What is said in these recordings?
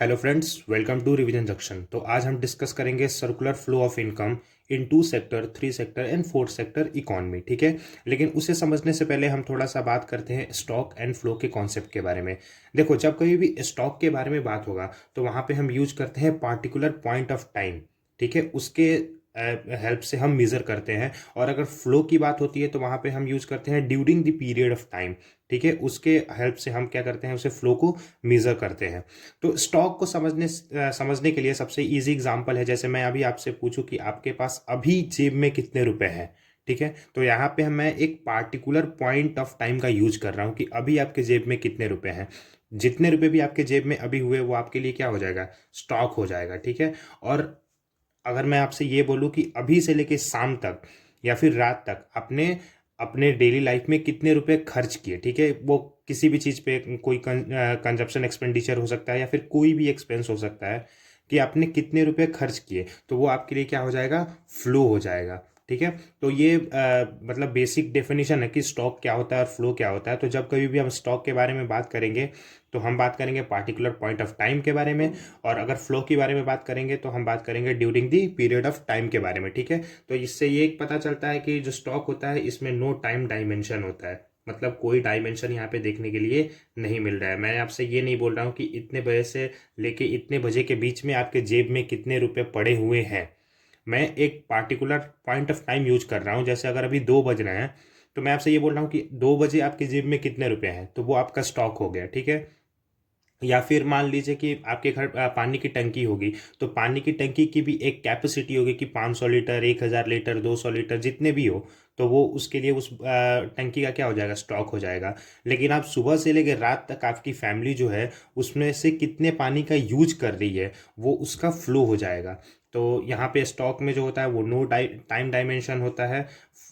Hello friends, welcome to revision junction. तो आज हम डिस्कस करेंगे circular flow of income in two sector, three sector and fourth sector economy. ठीक है, लेकिन उसे समझने से पहले हम थोड़ा सा बात करते हैं स्टॉक एंड फ्लो के कॉन्सेप्ट के बारे में। देखो, जब कभी भी स्टॉक के बारे में बात होगा तो वहाँ पे हम यूज करते हैं पार्टिकुलर पॉइंट ऑफ टाइम। ठीक है, उसके हेल्प से हम मेज़र करते हैं। और अगर फ्लो की बात होती है तो वहाँ पे हम यूज करते हैं during the period of time. ठीक है, उसके हेल्प से हम क्या करते हैं, उसे फ्लो को मेज़र करते हैं। तो स्टॉक को समझने के लिए सबसे इजी एग्जांपल है, जैसे मैं अभी आपसे पूछूं कि आपके पास अभी जेब में कितने रुपए हैं। ठीक है, तो यहाँ पे मैं एक पार्टिकुलर पॉइंट ऑफ टाइम का यूज कर रहा हूँ कि अभी आपके जेब में कितने रुपए हैं। जितने रुपए भी आपके जेब में अभी हुए वो आपके लिए क्या हो जाएगा, स्टॉक हो जाएगा। ठीक है, और अगर मैं आपसे ये बोलूँ कि अभी से लेके शाम तक या फिर रात तक अपने अपने डेली लाइफ में कितने रुपए खर्च किए, ठीक है, वो किसी भी चीज़ पे कोई कंजप्शन एक्सपेंडिचर हो सकता है या फिर कोई भी एक्सपेंस हो सकता है, कि आपने कितने रुपए खर्च किए, तो वो आपके लिए क्या हो जाएगा, फ्लो हो जाएगा। ठीक है, तो ये मतलब बेसिक डेफिनेशन है कि स्टॉक क्या होता है और फ्लो क्या होता है। तो जब कभी भी हम स्टॉक के बारे में बात करेंगे तो हम बात करेंगे पार्टिकुलर पॉइंट ऑफ टाइम के बारे में, और अगर फ्लो के बारे में बात करेंगे तो हम बात करेंगे during the period of time के बारे में। ठीक है, तो इससे ये पता चलता है कि जो स्टॉक होता है इसमें नो टाइम डायमेंशन होता है, मतलब कोई डायमेंशन यहाँ पे देखने के लिए नहीं मिल रहा है। मैं आपसे ये नहीं बोल रहा हूँ कि इतने बजे से लेके इतने बजे के बीच में आपके जेब में कितने रुपए पड़े हुए हैं। मैं एक particular point of time use कर रहा हूँ, जैसे अगर अभी 2 बज रहे हैं तो मैं आपसे ये बोल रहा हूँ कि 2 बजे आपके जेब में कितने रुपए हैं, तो वो आपका स्टॉक हो गया। ठीक है, या फिर मान लीजिए कि आपके घर पानी की टंकी होगी, तो पानी की टंकी की भी एक कैपेसिटी होगी कि 500 लीटर, 1000 लीटर, 200 लीटर, जितने भी हो, तो वो उसके लिए उस टंकी का क्या हो जाएगा, स्टॉक हो जाएगा। लेकिन आप सुबह से लेकर रात तक आपकी फैमिली जो है उसमें से कितने पानी का यूज कर रही है, वो उसका फ्लो हो जाएगा। तो यहाँ पे स्टॉक में जो होता है वो नो टाइम डायमेंशन होता है।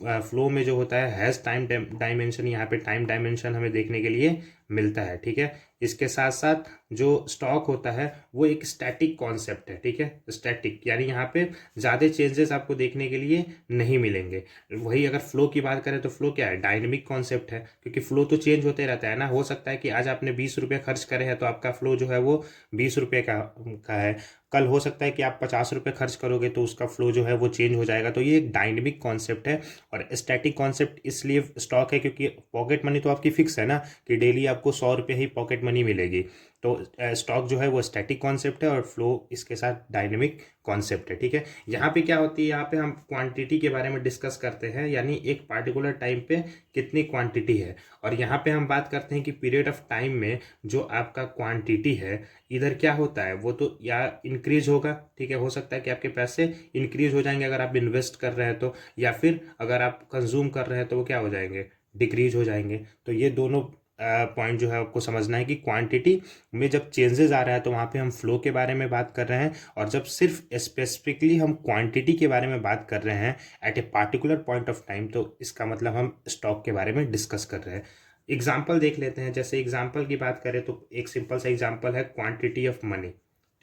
फ्लो में जो होता है हैज़ टाइम डायमेंशन। यहाँ पे टाइम डायमेंशन हमें देखने के लिए मिलता है। ठीक है, इसके साथ साथ जो स्टॉक होता है वो एक स्टैटिक कॉन्सेप्ट है। ठीक है, स्टैटिक यानी यहाँ पे ज़्यादा चेंजेस आपको देखने के लिए नहीं मिलेंगे। वही अगर फ्लो की बात करें तो फ्लो क्या है, डायनेमिक कॉन्सेप्ट है, क्योंकि फ्लो तो चेंज होते रहता है ना। हो सकता है कि आज आपने 20 रुपये खर्च करे हैं तो आपका फ्लो जो है वो 20 रुपये का है। कल हो सकता है कि आप 50 रुपये खर्च करोगे तो उसका फ्लो जो है वो चेंज हो जाएगा। तो ये एक डायनेमिक कॉन्सेप्ट है। और स्टैटिक कॉन्सेप्ट इसलिए स्टॉक है क्योंकि पॉकेट मनी तो आपकी फिक्स है ना, कि डेली आपको 100 रुपये ही पॉकेट मनी मिलेगी। तो स्टॉक जो है वो स्टैटिक कॉन्सेप्ट है और फ्लो इसके साथ डायनेमिक कॉन्सेप्ट है। ठीक है, यहाँ पे क्या होती है, यहाँ पे हम क्वांटिटी के बारे में डिस्कस करते हैं, यानी एक पार्टिकुलर टाइम पे कितनी क्वांटिटी है। और यहाँ पे हम बात करते हैं कि पीरियड ऑफ टाइम में जो आपका क्वांटिटी है, इधर क्या होता है, वो तो या इंक्रीज होगा। ठीक है, हो सकता है कि आपके पैसे इंक्रीज हो जाएंगे अगर आप इन्वेस्ट कर रहे हैं तो, या फिर अगर आप कंज्यूम कर रहे हैं तो वो क्या हो जाएंगे, डिक्रीज हो जाएंगे। तो ये दोनों पॉइंट जो है आपको समझना है कि क्वांटिटी में जब चेंजेस आ रहा है तो वहाँ पे हम फ्लो के बारे में बात कर रहे हैं, और जब सिर्फ स्पेसिफिकली हम क्वांटिटी के बारे में बात कर रहे हैं at a particular point of time, तो इसका मतलब हम स्टॉक के बारे में डिस्कस कर रहे हैं। एग्जाम्पल देख लेते हैं। जैसे एग्जाम्पल की बात करें तो एक सिंपल सा एग्जाम्पल है क्वांटिटी ऑफ मनी।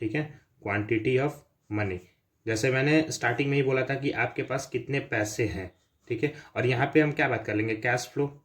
ठीक है, क्वांटिटी ऑफ मनी, जैसे मैंने स्टार्टिंग में ही बोला था कि आपके पास कितने पैसे हैं। ठीक है, और यहाँ पे हम क्या बात कर लेंगे, कैश फ्लो।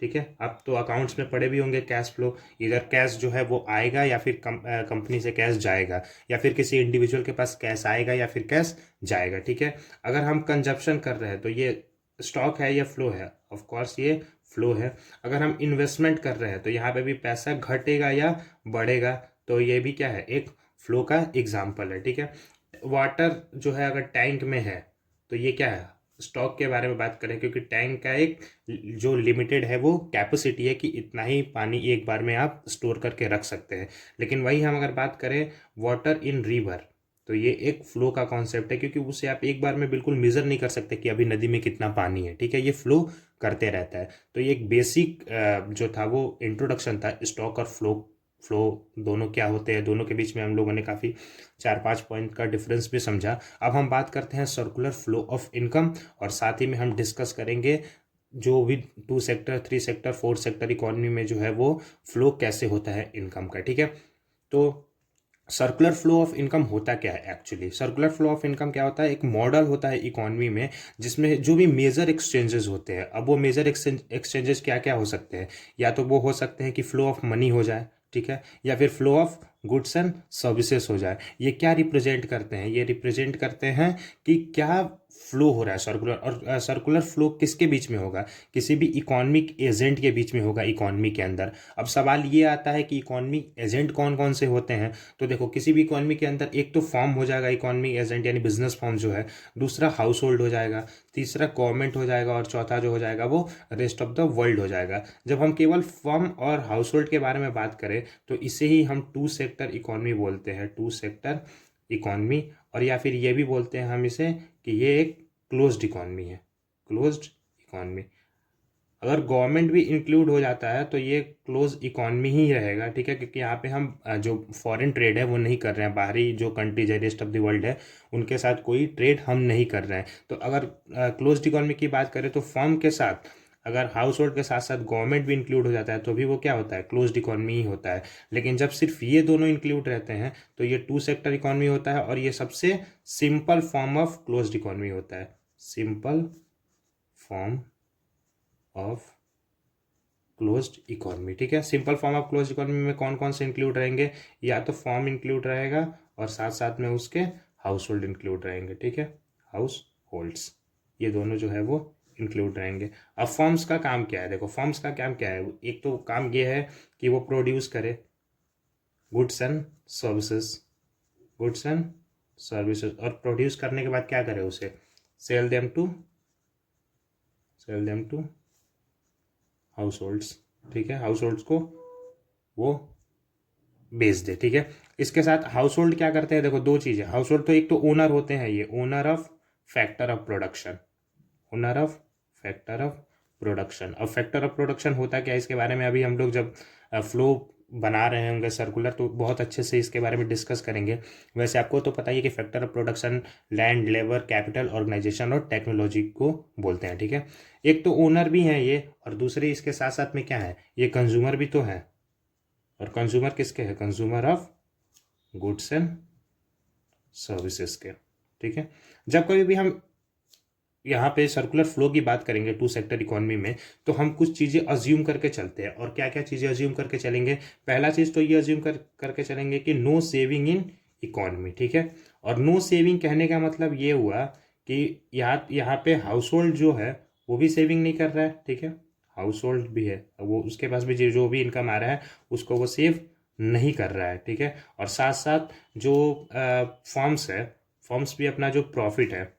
ठीक है, आप तो अकाउंट्स में पढ़े भी होंगे कैश फ्लो। इधर कैश जो है वो आएगा या फिर कंपनी से कैश जाएगा, या फिर किसी इंडिविजुअल के पास कैश आएगा या फिर कैश जाएगा। ठीक है, अगर हम कंजप्शन कर रहे हैं तो ये स्टॉक है या फ्लो है, ऑफ कोर्स ये फ्लो है। अगर हम इन्वेस्टमेंट कर रहे हैं तो यहाँ पे भी पैसा घटेगा या बढ़ेगा, तो ये भी क्या है, एक फ्लो का एग्जाम्पल है। ठीक है, वाटर जो है अगर टैंक में है तो ये क्या है, स्टॉक के बारे में बात करें, क्योंकि टैंक का एक जो लिमिटेड है वो कैपेसिटी है कि इतना ही पानी एक बार में आप स्टोर करके रख सकते हैं। लेकिन वही हम अगर बात करें वाटर इन रिवर, तो ये एक फ्लो का कॉन्सेप्ट है, क्योंकि उसे आप एक बार में बिल्कुल मेजर नहीं कर सकते कि अभी नदी में कितना पानी है। ठीक है, ये फ्लो करते रहता है। तो ये एक बेसिक जो था वो इंट्रोडक्शन था स्टॉक और फ्लो। फ्लो दोनों क्या होते हैं, दोनों के बीच में हम लोगों ने काफ़ी 4-5 पॉइंट का डिफरेंस भी समझा। अब हम बात करते हैं सर्कुलर फ्लो ऑफ इनकम, और साथ ही में हम डिस्कस करेंगे जो भी two sector, three sector, fourth sector economy में जो है वो फ्लो कैसे होता है इनकम का। ठीक है, तो सर्कुलर फ्लो ऑफ इनकम होता क्या है actually. Circular flow of income क्या होता है, एक मॉडल होता है इकोनॉमी में जिसमें जो भी मेजर एक्सचेंजेस होते हैं। अब वो मेजर एक्सचेंजेस क्या क्या हो सकते हैं, या तो वो हो सकते हैं कि फ्लो ऑफ मनी हो जाए, ठीक है, या फिर flow of goods and services हो जाए। ये क्या रिप्रेजेंट करते हैं? ये रिप्रेजेंट करते हैं कि क्या फ्लो हो रहा है सर्कुलर, और सर्कुलर फ्लो किसके बीच में होगा? किसी भी इकोनॉमिक एजेंट के बीच में होगा, इकोनॉमी के अंदर। अब सवाल ये आता है कि इकोनॉमिक एजेंट कौन कौन से होते हैं? तो देखो, किसी भी इकोनॉमी के अंदर एक तो फॉर्म हो जाएगा इकोनॉमिक एजेंट यानी बिजनेस फॉर्म जो है, दूसरा हाउस होल्ड हो जाएगा, तीसरा गवर्नमेंट हो जाएगा, और चौथा जो हो जाएगा वो रेस्ट ऑफ द वर्ल्ड हो जाएगा। जब हम केवल फर्म और हाउस होल्ड के बारे में बात करें तो इसे ही हम टू सेक्टर इकोनॉमी बोलते हैं, टू सेक्टर इकोनॉमी। और या फिर ये भी बोलते हैं हम इसे कि ये एक क्लोज्ड इकोनॉमी है, क्लोज्ड इकोनॉमी। अगर गवर्नमेंट भी इंक्लूड हो जाता है तो ये क्लोज इकोनॉमी ही रहेगा, ठीक है, क्योंकि यहाँ पे हम जो फॉरेन ट्रेड है वो नहीं कर रहे हैं, बाहरी जो कंट्रीज है रेस्ट ऑफ द वर्ल्ड है उनके साथ कोई ट्रेड हम नहीं कर रहे हैं। तो अगर क्लोज्ड इकोनॉमी की बात करें तो फर्म के साथ अगर हाउस होल्ड के साथ साथ गवर्नमेंट भी इंक्लूड हो जाता है तो भी वो क्या होता है? क्लोज्ड इकोनॉमी ही होता है। लेकिन जब सिर्फ ये दोनों इंक्लूड रहते हैं तो ये टू सेक्टर इकोनॉमी होता है, और ये सबसे simple form of closed economy होता है, simple form of closed economy. ठीक है, simple form of closed economy में कौन कौन से इंक्लूड रहेंगे? या तो फॉर्म इंक्लूड रहेगा और साथ साथ में उसके हाउस होल्ड इंक्लूड रहेंगे। ठीक है, हाउस होल्ड्स, ये दोनों जो है वो इंक्लूड रहेंगे। अब फॉर्म्स का काम क्या है? देखो, फॉर्म्स का काम क्या है? एक तो काम ये है कि वो प्रोड्यूस करे goods and services, goods and services, और प्रोड्यूस करने के बाद क्या करे? उसे sell them to, sell them to households. ठीक है, हाउस होल्ड्स को वो बेच दे। ठीक है, इसके साथ हाउस होल्ड क्या करते हैं? देखो, दो चीज़ें हाउस होल्ड, तो एक तो ओनर होते हैं, ये owner of factor of production, owner of factor of production. अब फैक्टर ऑफ प्रोडक्शन होता क्या है इसके बारे में अभी हम लोग जब फ्लो बना रहे होंगे सर्कुलर तो बहुत अच्छे से इसके बारे में डिस्कस करेंगे। वैसे आपको तो पता ही है कि factor of production land, labour, capital, organisation और टेक्नोलॉजी को बोलते हैं। ठीक है, एक तो ओनर भी हैं ये, और दूसरे इसके साथ साथ में क्या है? ये कंज्यूमर भी तो है। और कंज्यूमर किसके हैं? Consumer of goods and services के। ठीक है, जब कभी भी हम यहाँ पे सर्कुलर फ्लो की बात करेंगे टू सेक्टर इकोनॉमी में तो हम कुछ चीज़ें अज्यूम करके चलते हैं। और क्या क्या चीज़ें अज्यूम करके चलेंगे? पहला चीज़ तो ये अज्यूम करके चलेंगे कि नो सेविंग इन इकोनॉमी। ठीक है, और नो सेविंग कहने का मतलब ये हुआ कि यहाँ पे हाउस होल्ड जो है वो भी सेविंग नहीं कर रहा है। ठीक है, हाउस होल्ड भी है, वो उसके पास भी जो भी इनकम आ रहा है उसको वो सेव नहीं कर रहा है। ठीक है, और साथ साथ जो फर्म्स है, फर्म्स भी अपना जो प्रॉफिट है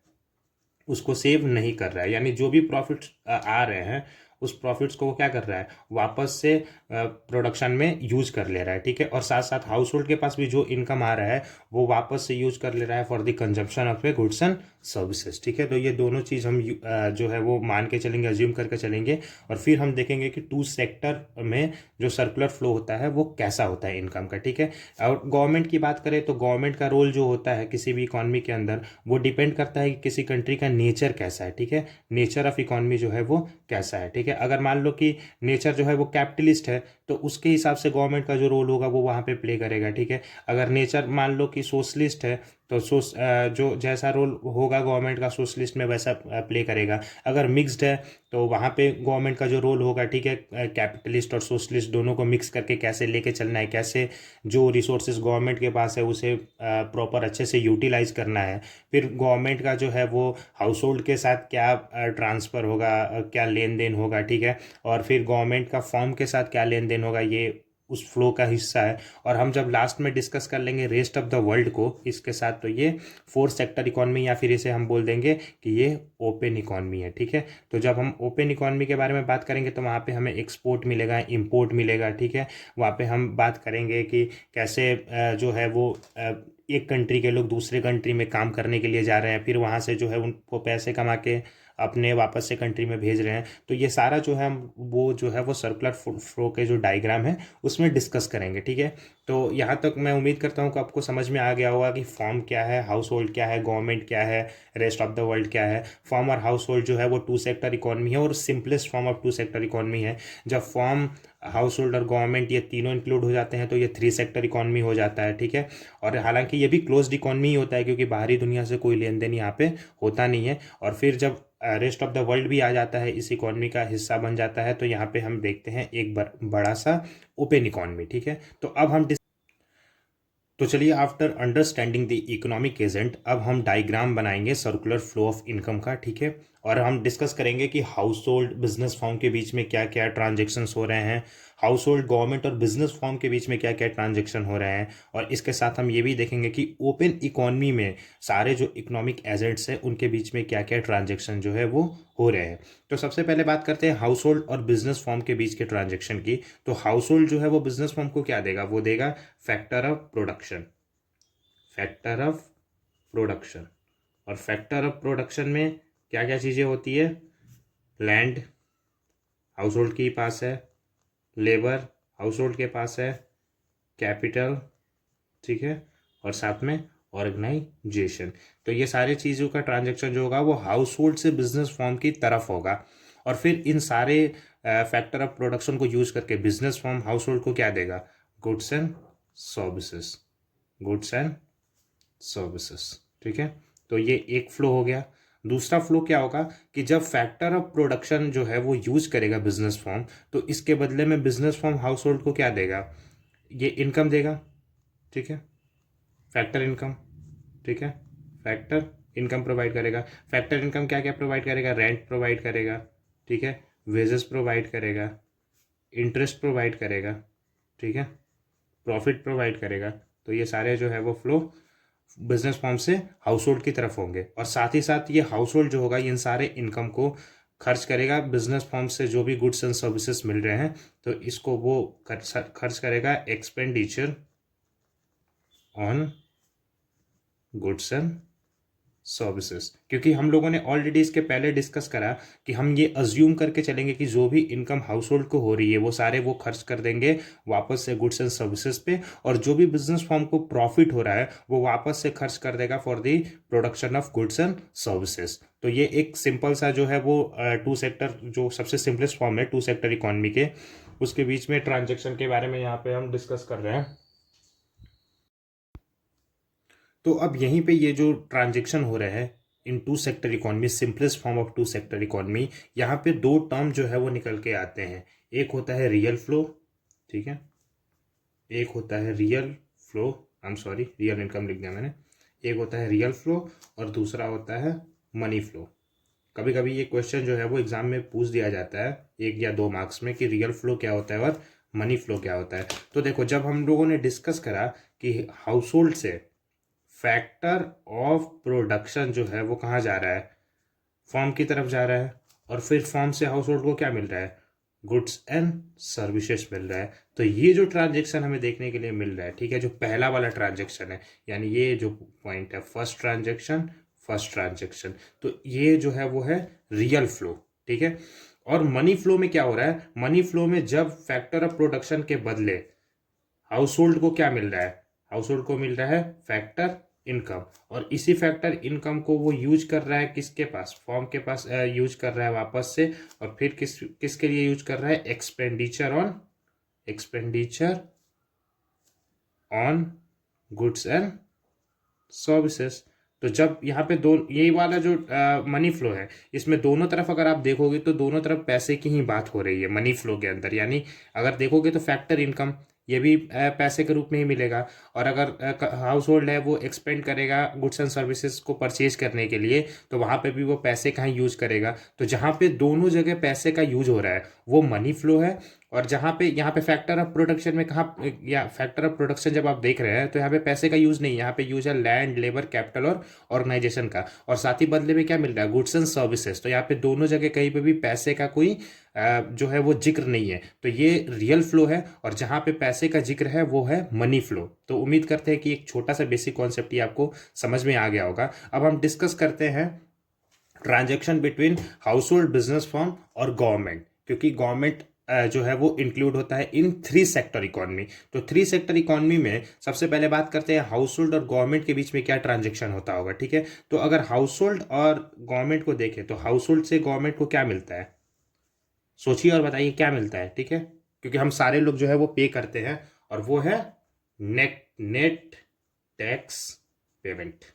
उसको सेव नहीं कर रहा है, यानी जो भी प्रॉफिट्स आ रहे हैं उस प्रॉफिट्स को वो क्या कर रहा है? वापस से प्रोडक्शन में यूज कर ले रहा है। ठीक है, और साथ साथ हाउस होल्ड के पास भी जो इनकम आ रहा है वो वापस से यूज कर ले रहा है for the consumption of A goods and services. ठीक है, तो ये दोनों चीज़ हम जो है वो मान के चलेंगे, अज्यूम करके चलेंगे, और फिर हम देखेंगे कि टू सेक्टर में जो सर्कुलर फ्लो होता है वो कैसा होता है इनकम का। ठीक है, और गवर्नमेंट की बात करें तो गवर्नमेंट का रोल जो होता है किसी भी इकॉनमी के अंदर वो डिपेंड करता है कि किसी कंट्री का नेचर कैसा है। ठीक है, नेचर ऑफ इकॉनमी जो है वो कैसा है। ठीक है, अगर मान लो कि नेचर जो है वो कैपिटलिस्ट है तो उसके हिसाब से गवर्नमेंट का जो रोल होगा वो वहाँ पे प्ले करेगा। ठीक है, अगर नेचर मान लो कि सोशलिस्ट है तो जो जैसा रोल होगा गवर्नमेंट का सोशलिस्ट में वैसा प्ले करेगा। अगर मिक्स्ड है तो वहाँ पे गवर्नमेंट का जो रोल होगा, ठीक है, कैपिटलिस्ट और सोशलिस्ट दोनों को मिक्स करके कैसे लेके चलना है, कैसे जो रिसोर्सेज गवर्नमेंट के पास है उसे प्रॉपर अच्छे से यूटिलाइज करना है। फिर गवर्नमेंट का जो है वो हाउस होल्ड के साथ क्या ट्रांसफ़र होगा, क्या लेन देन होगा। ठीक है, और फिर गवर्नमेंट का फॉर्म के साथ क्या लेन देन होगा, ये उस फ्लो का हिस्सा है। और हम जब लास्ट में डिस्कस कर लेंगे रेस्ट ऑफ द वर्ल्ड को इसके साथ, तो ये फोर्थ सेक्टर इकोनॉमी या फिर इसे हम बोल देंगे कि ये ओपन इकोनॉमी है। ठीक है, तो जब हम ओपन इकोनॉमी के बारे में बात करेंगे तो वहाँ पे हमें एक्सपोर्ट मिलेगा, इंपोर्ट मिलेगा। ठीक है, वहाँ पे हम बात करेंगे कि कैसे जो है वो एक कंट्री के लोग दूसरे कंट्री में काम करने के लिए जा रहे हैं, फिर वहाँ से जो है उनको पैसे कमा के अपने वापस से कंट्री में भेज रहे हैं। तो ये सारा जो है हम वो जो है वो सर्कुलर फ्लो के जो डायग्राम है उसमें डिस्कस करेंगे। ठीक है, तो यहाँ तक मैं उम्मीद करता हूँ कि आपको समझ में आ गया होगा कि फॉर्म क्या है, हाउस होल्ड क्या है, गवर्नमेंट क्या है, रेस्ट ऑफ द वर्ल्ड क्या है। फॉर्म और हाउस होल्ड जो है वो टू सेक्टर इकोनॉमी है और simplest form of two sector economy है। जब फॉर्म, हाउस होल्ड और गवर्नमेंट ये तीनों इंक्लूड हो जाते हैं तो ये थ्री सेक्टर इकोनॉमी हो जाता है। ठीक है, और हालांकि ये भी क्लोज्ड इकोनॉमी ही होता है क्योंकि बाहरी दुनिया से कोई लेन देन यहाँ पे होता नहीं है। और फिर जब रेस्ट ऑफ द वर्ल्ड भी आ जाता है, इस इकोनॉमी का हिस्सा बन जाता है, तो यहाँ पे हम देखते हैं एक बड़ा सा ओपन इकोनॉमी। ठीक है, तो अब हम तो चलिए after understanding the economic agent अब हम डायग्राम बनाएंगे सर्कुलर फ्लो ऑफ इनकम का, ठीक है। और हम डिस्कस करेंगे कि हाउस होल्ड बिजनेस फॉर्म के बीच में क्या क्या ट्रांजेक्शन्स हो रहे हैं, हाउस होल्ड गवर्नमेंट और बिजनेस फॉर्म के बीच में क्या क्या ट्रांजेक्शन हो रहे हैं, और इसके साथ हम ये भी देखेंगे कि ओपन इकोनॉमी में सारे जो इकोनॉमिक एजेंट्स हैं उनके बीच में क्या क्या ट्रांजेक्शन जो है वो हो रहे हैं। तो सबसे पहले बात करते हैं हाउस होल्ड और बिजनेस फॉर्म के बीच के ट्रांजेक्शन की। तो हाउस होल्ड जो है वो बिजनेस फॉर्म को क्या देगा, वो देगा factor of production, factor of production. और फैक्टर ऑफ प्रोडक्शन में क्या क्या चीज़ें होती है, लैंड हाउस होल्ड के पास है, लेबर हाउस होल्ड के पास है, कैपिटल, ठीक है, और साथ में ऑर्गेनाइजेशन। तो ये सारी चीज़ों का ट्रांजैक्शन जो होगा वो हाउस होल्ड से बिजनेस फॉर्म की तरफ होगा। और फिर इन सारे फैक्टर ऑफ प्रोडक्शन को यूज करके बिजनेस फॉर्म हाउस होल्ड को क्या देगा, goods and services, goods and services, ठीक है। तो ये एक फ्लो हो गया। दूसरा फ्लो क्या होगा कि जब फैक्टर ऑफ प्रोडक्शन जो है वो यूज करेगा बिजनेस फॉर्म, तो इसके बदले में बिजनेस फॉर्म हाउस होल्ड को क्या देगा, ये इनकम देगा, ठीक है, फैक्टर इनकम, ठीक है, फैक्टर इनकम प्रोवाइड करेगा। फैक्टर इनकम क्या क्या प्रोवाइड करेगा, रेंट प्रोवाइड करेगा, ठीक है, वेजेस प्रोवाइड करेगा, इंटरेस्ट प्रोवाइड करेगा, ठीक है, प्रॉफिट प्रोवाइड करेगा। तो ये सारे जो है वो फ्लो बिजनेस फॉर्म से हाउस होल्ड की तरफ होंगे। और साथ ही साथ ये हाउस होल्ड जो होगा इन सारे इनकम को खर्च करेगा, बिजनेस फॉर्म से जो भी गुड्स एंड सर्विसेज मिल रहे हैं तो इसको वो खर्च करेगा expenditure on goods and services. क्योंकि हम लोगों ने ऑलरेडी इसके पहले डिस्कस करा कि हम ये अज्यूम करके चलेंगे कि जो भी इनकम हाउस होल्ड को हो रही है वो सारे वो खर्च कर देंगे वापस से गुड्स एंड सर्विसेज पे, और जो भी बिजनेस फॉर्म को प्रॉफिट हो रहा है वो वापस से खर्च कर देगा for the production of goods and services. तो ये एक सिंपल सा जो है वो टू सेक्टर, जो सबसे सिंपलेस्ट फॉर्म है टू सेक्टर इकोनॉमी के, उसके बीच में ट्रांजेक्शन के बारे में यहाँ पे हम डिस्कस कर रहे हैं। तो अब यहीं पे ये जो ट्रांजेक्शन हो रहा है in two sector economy, simplest form of two sector economy, यहाँ पे दो टर्म जो है वो निकल के आते हैं। एक होता है रियल फ्लो, ठीक है, एक होता है real flow, I am sorry real income लिख दिया मैंने। एक होता है रियल फ्लो और दूसरा होता है मनी फ्लो। कभी कभी ये क्वेश्चन जो है वो एग्जाम में पूछ दिया जाता है 1 या 2 मार्क्स में कि रियल फ्लो क्या होता है और मनी फ्लो क्या होता है। तो देखो जब हम लोगों ने डिस्कस करा कि हाउस होल्ड से फैक्टर ऑफ प्रोडक्शन जो है वो कहाँ जा रहा है, फॉर्म की तरफ जा रहा है, और फिर फॉर्म से हाउस होल्ड को क्या मिल रहा है, गुड्स एंड सर्विसेज मिल रहा है। तो ये जो ट्रांजेक्शन हमें देखने के लिए मिल रहा है, ठीक है, जो पहला वाला ट्रांजेक्शन है, यानी ये जो पॉइंट है फर्स्ट ट्रांजेक्शन, फर्स्ट ट्रांजेक्शन, तो ये जो है वो है रियल फ्लो, ठीक है। और मनी फ्लो में क्या हो रहा है, मनी फ्लो में जब फैक्टर ऑफ प्रोडक्शन के बदले हाउस होल्ड को क्या मिल रहा है, हाउस होल्ड को मिल रहा है फैक्टर इनकम, और इसी फैक्टर इनकम को वो यूज कर रहा है किसके पास, फॉर्म के पास यूज कर रहा है वापस से, और फिर किसके लिए यूज कर रहा है, expenditure on, expenditure on goods and services. तो जब यहाँ पे दो, यही वाला जो मनी फ्लो है इसमें दोनों तरफ अगर आप देखोगे तो दोनों तरफ पैसे की ही बात हो रही है मनी फ्लो के अंदर। यानी अगर देखोगे तो फैक्टर इनकम ये भी पैसे के रूप में ही मिलेगा, और अगर हाउस होल्ड है वो एक्सपेंड करेगा गुड्स एंड सर्विसेज को परचेज करने के लिए तो वहाँ पे भी वो पैसे का ही यूज करेगा। तो जहाँ पे दोनों जगह पैसे का यूज हो रहा है वो मनी फ्लो है। और जहाँ पे यहाँ पे फैक्टर ऑफ प्रोडक्शन में कहाँ, या फैक्टर ऑफ प्रोडक्शन जब आप देख रहे हैं तो यहाँ पे पैसे का यूज नहीं, यहाँ पे यूज है लैंड, लेबर, कैपिटल और ऑर्गेनाइजेशन का, और साथ ही बदले में क्या मिल रहा है, गुड्स एंड सर्विसेज। तो यहाँ पे दोनों जगह कहीं पे भी पैसे का कोई जो है वो जिक्र नहीं है, तो ये रियल फ्लो है। और जहाँ पे पैसे का जिक्र है वो है मनी फ्लो। तो उम्मीद करते हैं कि एक छोटा सा बेसिक कॉन्सेप्ट ही आपको समझ में आ गया होगा। अब हम डिस्कस करते हैं transaction between house hold, business firm और गवर्नमेंट, क्योंकि गवर्नमेंट जो है वो इंक्लूड होता है इन थ्री सेक्टर इकोनॉमी। तो थ्री सेक्टर इकोनॉमी में सबसे पहले बात करते हैं हाउस होल्ड और गवर्नमेंट के बीच में क्या ट्रांजैक्शन होता होगा, ठीक है। तो अगर हाउस होल्ड और गवर्नमेंट को देखें तो हाउस होल्ड से गवर्नमेंट को क्या मिलता है, सोचिए और बताइए क्या मिलता है, ठीक है, क्योंकि हम सारे लोग जो है वो पे करते हैं, और वो है net net tax payment.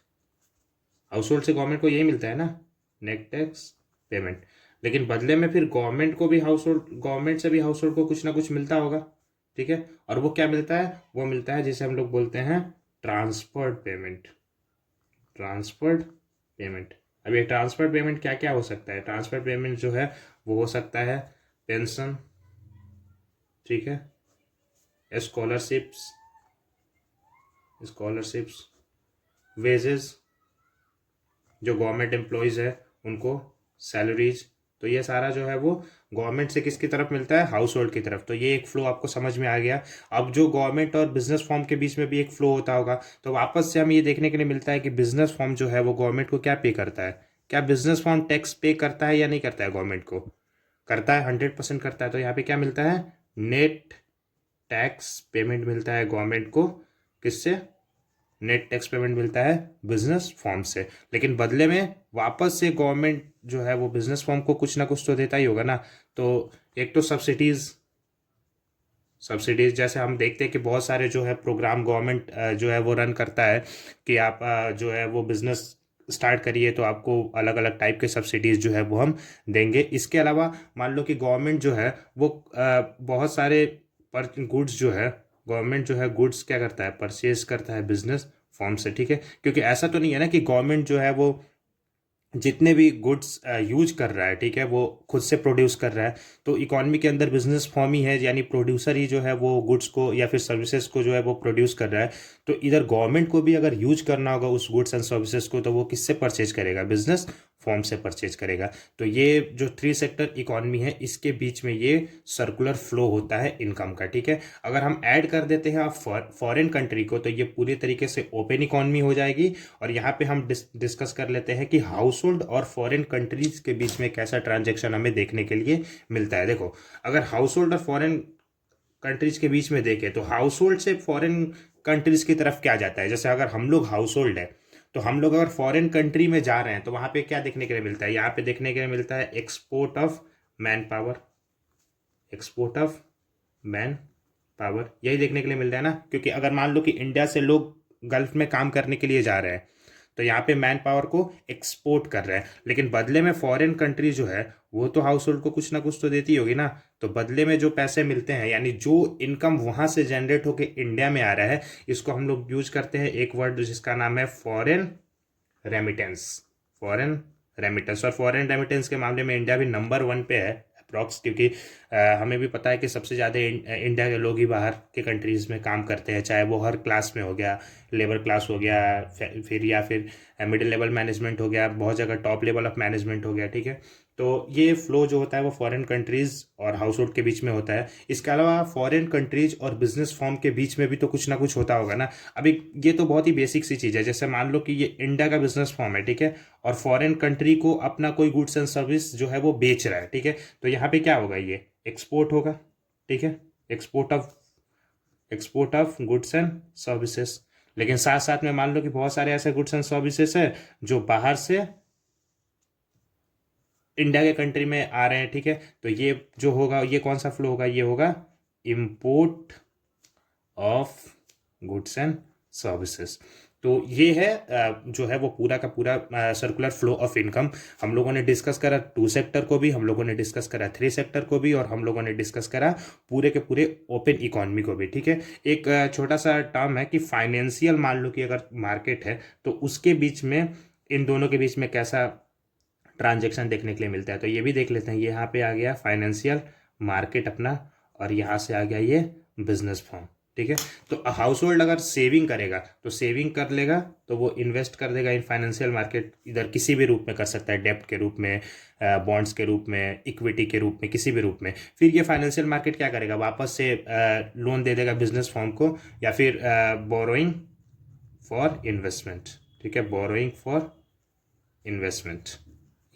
House hold से गवर्नमेंट को यही मिलता है ना, नेट टैक्स पेमेंट। लेकिन बदले में फिर गवर्नमेंट को भी हाउस होल्ड, गवर्नमेंट से भी हाउस होल्ड को कुछ ना कुछ मिलता होगा, ठीक है। और वो क्या मिलता है, वो मिलता है जिसे हम लोग बोलते हैं ट्रांसफर्ड पेमेंट, ट्रांसफर्ड पेमेंट। अब ये ट्रांसफर्ड पेमेंट क्या क्या हो सकता है? ट्रांसफर्ड पेमेंट जो है वो हो सकता है पेंशन, ठीक है, स्कॉलरशिप्स, स्कॉलरशिप्स, वेजेस, जो गवर्नमेंट एम्प्लॉयज़ है उनको सैलरीज। तो ये सारा जो है वो गवर्नमेंट से किसकी तरफ मिलता है? हाउस होल्ड की तरफ। तो ये एक फ्लो आपको समझ में आ गया। अब जो गवर्नमेंट और बिजनेस फॉर्म के बीच में भी एक फ्लो होता होगा, तो वापस से हम ये देखने के लिए मिलता है कि बिजनेस फॉर्म जो है वो गवर्नमेंट को क्या पे करता है? क्या बिजनेस फॉर्म टैक्स पे करता है या नहीं करता है? गवर्नमेंट को करता है, 100% करता है। तो यहाँ पे क्या मिलता है? नेट टैक्स पेमेंट मिलता है गवर्नमेंट को। किससे? नेट टैक्स पेमेंट मिलता है बिजनेस फॉर्म से। लेकिन बदले में वापस से गवर्नमेंट जो है वो बिजनेस फॉर्म को कुछ ना कुछ तो देता ही होगा ना। तो एक तो सब्सिडीज, सब्सिडीज जैसे हम देखते हैं कि बहुत सारे जो है प्रोग्राम गवर्नमेंट जो है वो रन करता है कि आप जो है वो बिजनेस स्टार्ट करिए तो आपको अलग अलग टाइप के सब्सिडीज जो है वो हम देंगे। इसके अलावा मान लो कि गवर्नमेंट जो है वो बहुत सारे पर गुड्स जो है, गवर्नमेंट जो है गुड्स क्या करता है? परचेज करता है बिजनेस फॉर्म से, ठीक है। क्योंकि ऐसा तो नहीं है ना कि गवर्नमेंट जो है वो जितने भी गुड्स यूज कर रहा है, ठीक है, वो खुद से प्रोड्यूस कर रहा है। तो इकॉनमी के अंदर बिजनेस फॉर्म ही है, यानी प्रोड्यूसर ही जो है वो गुड्स को या फिर सर्विसेज को जो है वो प्रोड्यूस कर रहा है। तो इधर गवर्नमेंट को भी अगर यूज करना होगा उस गुड्स एंड सर्विसेज को, तो वो किससे परचेज करेगा? बिजनेस फॉर्म से परचेज करेगा। तो ये जो थ्री सेक्टर इकॉनमी है इसके बीच में ये सर्कुलर फ्लो होता है इनकम का, ठीक है। अगर हम ऐड कर देते हैं फॉरेन कंट्री को, तो ये पूरी तरीके से ओपन इकॉनमी हो जाएगी। और यहाँ पे हम डिस्कस कर लेते हैं कि हाउस होल्ड और फॉरेन कंट्रीज के बीच में कैसा ट्रांजैक्शन हमें देखने के लिए मिलता है। देखो, अगर हाउस होल्ड और फॉरेन कंट्रीज के बीच में देखें तो हाउस होल्ड से फॉरेन कंट्रीज की तरफ क्या जाता है? जैसे अगर हम लोग हाउस होल्ड है तो हम लोग अगर फॉरेन कंट्री में जा रहे हैं तो वहां पे क्या देखने के लिए मिलता है? यहाँ पे देखने के लिए मिलता है export of man power, export of man power, यही देखने के लिए मिल रहा है ना। क्योंकि अगर मान लो कि इंडिया से लोग गल्फ में काम करने के लिए जा रहे हैं तो यहाँ पे मैन पावर को एक्सपोर्ट कर रहे हैं। लेकिन बदले में फॉरेन कंट्री जो है वो तो हाउस होल्ड को कुछ ना कुछ तो देती होगी ना। तो बदले में जो पैसे मिलते हैं, यानी जो इनकम वहां से जनरेट होकर इंडिया में आ रहा है, इसको हम लोग यूज करते हैं एक वर्ड जिसका नाम है फॉरेन रेमिटेंस। Foreign remittance. और फॉरेन रेमिटेंस के मामले में इंडिया भी नंबर 1 पे है अप्रॉक्स। क्योंकि हमें भी पता है कि सबसे ज़्यादा इंडिया के लोग ही बाहर के कंट्रीज़ में काम करते हैं, चाहे वो हर क्लास में हो गया, लेबर क्लास हो गया, फिर या फिर मिडिल लेवल मैनेजमेंट हो गया, बहुत जगह टॉप लेवल ऑफ मैनेजमेंट हो गया, ठीक है। तो ये फ्लो जो होता है वो फॉरेन कंट्रीज़ और हाउस होल्ड के बीच में होता है। इसके अलावा फॉरेन कंट्रीज और बिजनेस फॉर्म के बीच में भी तो कुछ ना कुछ होता होगा ना। अभी ये तो बहुत ही बेसिक सी चीज़ है। जैसे मान लो कि ये इंडिया का बिजनेस फॉर्म है, ठीक है, और फॉरेन कंट्री को अपना कोई गुड्स एंड सर्विस जो है वो बेच रहा है, ठीक है। तो यहाँ पे क्या होगा? ये एक्सपोर्ट होगा, ठीक है, export of goods and services. लेकिन साथ साथ में मान लो कि बहुत सारे ऐसे गुड्स एंड सर्विसेज है जो बाहर से इंडिया के कंट्री में आ रहे हैं, ठीक है। तो ये जो होगा, ये कौन सा फ्लो होगा? ये होगा import of goods and services. तो ये है जो है वो पूरा का पूरा सर्कुलर फ्लो ऑफ इनकम। हम लोगों ने डिस्कस करा 2 सेक्टर को भी, हम लोगों ने डिस्कस करा 3 सेक्टर को भी, और हम लोगों ने डिस्कस करा पूरे के पूरे ओपन इकोनॉमी को भी, ठीक है। एक छोटा सा टर्म है कि फाइनेंशियल, मान लो कि अगर मार्केट है तो उसके बीच में, इन दोनों के बीच में कैसा ट्रांजेक्शन देखने के लिए मिलता है। तो ये भी देख लेते हैं। ये यहाँ पे आ गया फाइनेंशियल मार्केट अपना, और यहाँ से आ गया ये बिजनेस फॉर्म, ठीक है। तो हाउस होल्ड अगर सेविंग करेगा तो सेविंग कर लेगा, तो वो इन्वेस्ट कर देगा इन फाइनेंशियल मार्केट। इधर किसी भी रूप में कर सकता है, डेप्ट के रूप में, बॉन्ड्स के रूप में, इक्विटी के रूप में, किसी भी रूप में। फिर ये फाइनेंशियल मार्केट क्या करेगा? वापस से लोन दे देगा बिजनेस फॉर्म को, या फिर बोरोइंग फॉर इन्वेस्टमेंट, ठीक है, बोरोइंग फॉर इन्वेस्टमेंट।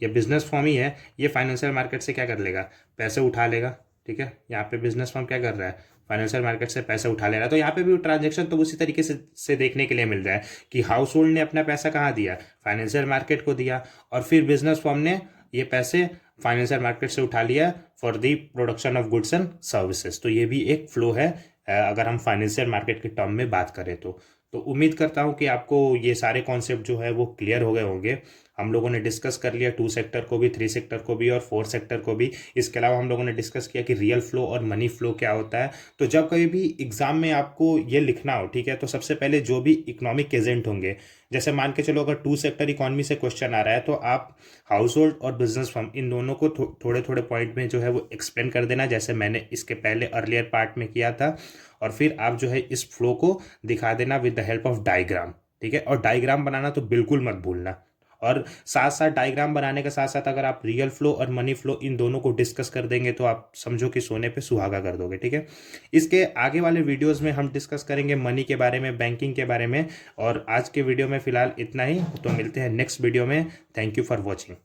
ये बिजनेस फॉर्म ही है। ये फाइनेंशियल मार्केट से क्या कर लेगा? पैसे उठा लेगा, ठीक है। यहाँ पे बिजनेस फॉर्म क्या कर रहा है? फाइनेंशियल मार्केट से पैसे उठा ले रहा है। तो यहाँ पे भी ट्रांजेक्शन तो उसी तरीके से देखने के लिए मिल रहा है कि हाउस होल्ड ने अपना पैसा कहाँ दिया? फाइनेंशियल मार्केट को दिया, और फिर बिजनेस फॉर्म ने ये पैसे फाइनेंशियल मार्केट से उठा लिया for the production of goods and services. तो ये भी एक फ्लो है अगर हम फाइनेंशियल मार्केट के टर्म में बात करें तो। तो उम्मीद करता हूँ कि आपको ये सारे कॉन्सेप्ट जो है वो क्लियर हो गए होंगे। हम लोगों ने डिस्कस कर लिया 2 सेक्टर को भी, 3 सेक्टर को भी और 4 सेक्टर को भी। इसके अलावा हम लोगों ने डिस्कस किया कि रियल फ्लो और मनी फ्लो क्या होता है। तो जब कभी भी एग्जाम में आपको ये लिखना हो, ठीक है, तो सबसे पहले जो भी इकोनॉमिक एजेंट होंगे, जैसे मान के चलो अगर 2 सेक्टर इकोनॉमी से क्वेश्चन आ रहा है तो आप हाउस होल्ड और बिजनेस फर्म इन दोनों को थोड़े थोड़े पॉइंट में जो है वो एक्सप्लेन कर देना, जैसे मैंने इसके पहले अर्लियर पार्ट में किया था। और फिर आप जो है इस फ्लो को दिखा देना with the help of diagram, ठीक है। और डायग्राम बनाना तो बिल्कुल मत भूलना। और साथ साथ डायग्राम बनाने के साथ साथ अगर आप रियल फ्लो और मनी फ्लो इन दोनों को डिस्कस कर देंगे तो आप समझो कि सोने पे सुहागा कर दोगे, ठीक है। इसके आगे वाले वीडियोस में हम डिस्कस करेंगे मनी के बारे में, बैंकिंग के बारे में। और आज के वीडियो में फिलहाल इतना ही, तो मिलते हैं नेक्स्ट वीडियो में। Thank you for watching.